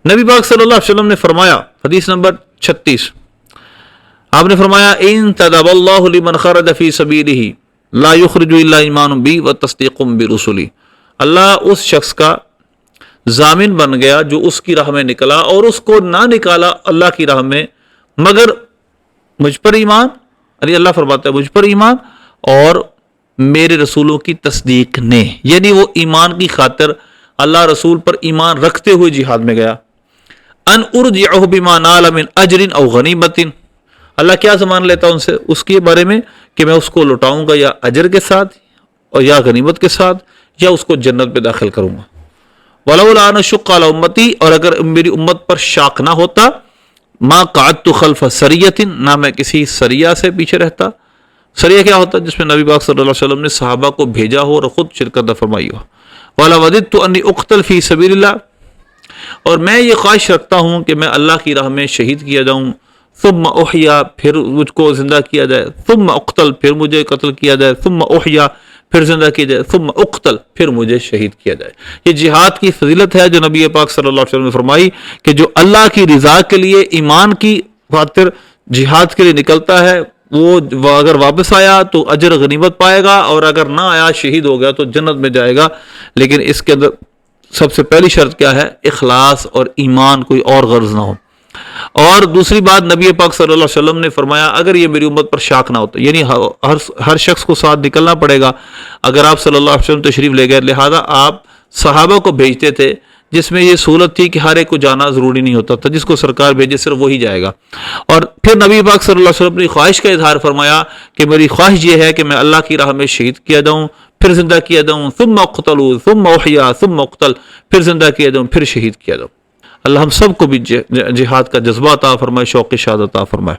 نبی پاک صلی اللہ علیہ وسلم نے فرمایا، حدیث نمبر 36، آپ نے فرمایا ان تدب اللہ لمن خرج فی سبیلہ لا یخرج الا ایمان بی وتصدیق برسلی، اللہ اس شخص کا ضامن بن گیا جو اس کی راہ میں نکلا، اور اس کو نہ نکالا اللہ کی راہ میں مگر مجھ پر ایمان، یعنی اللہ فرماتا ہے مجھ پر ایمان اور میرے رسولوں کی تصدیق نے، یعنی وہ ایمان کی خاطر اللہ رسول پر ایمان رکھتے ہوئے جہاد میں گیا۔ ان ارجعہ بما نال من اجر او غنیمت، اللہ کیا زمان لیتا ان سے اس کے بارے میں کہ میں اس کو لوٹاؤں گا یا اجر کے ساتھ اور یا غنیمت کے ساتھ، یا اس کو جنت میں داخل کروں گا۔ ولولا ان اشق علی امتی، اور اگر میری امت پر شاق نہ ہوتا، ما قعدت خلف سریۃ، نہ میں کسی سریہ سے پیچھے رہتا۔ سریہ کیا ہوتا ہے؟ جس میں نبی پاک صلی اللہ علیہ وسلم نے صحابہ کو بھیجا ہو اور خود شرکت فرمائی ہو۔ ولا وددت انی اقتل فی سبیل اللہ، اور میں یہ خواہش رکھتا ہوں کہ میں اللہ کی راہ میں شہید کیا جاؤں، ثم احیا، پھر مجھ کو زندہ کیا جائے، ثم اقتل، پھر مجھے قتل کیا جائے، ثم احیا، پھر زندہ کیا جائے، ثم اقتل، پھر مجھے شہید کیا جائے۔ یہ جہاد کی فضیلت ہے جو نبی پاک صلی اللہ علیہ وسلم نے فرمائی کہ جو اللہ کی رضا کے لیے ایمان کی خاطر جہاد کے لیے نکلتا ہے، وہ اگر واپس آیا تو اجر غنیمت پائے گا، اور اگر نہ آیا شہید ہو گیا تو جنت میں جائے گا۔ لیکن اس کے اندر سب سے پہلی شرط کیا ہے؟ اخلاص اور ایمان، کوئی اور غرض نہ ہو۔ اور دوسری بات نبی پاک صلی اللہ علیہ وسلم نے فرمایا اگر یہ میری امت پر شاق نہ ہوتا، یعنی ہر شخص کو ساتھ نکلنا پڑے گا۔ اگر آپ صلی اللہ علیہ وسلم تشریف لے گئے، لہذا آپ صحابہ کو بھیجتے تھے، جس میں یہ سہولت تھی کہ ہر ایک کو جانا ضروری نہیں ہوتا تھا، جس کو سرکار بھیجے صرف وہی جائے گا۔ اور پھر نبی پاک صلی اللہ علیہ وسلم نے خواہش کا اظہار فرمایا کہ میری خواہش یہ ہے کہ میں اللہ کی راہ میں شہید کیا جاؤں، پھر زندہ کیا جاؤں، ثم اقتل ثم احیا ثم اقتل، پھر زندہ کیا جاؤں، پھر شہید کیا جاؤں۔ اللہ ہم سب کو بھی جہاد کا جذبہ عطا فرمائے، شوق شہادت عطا فرمائے۔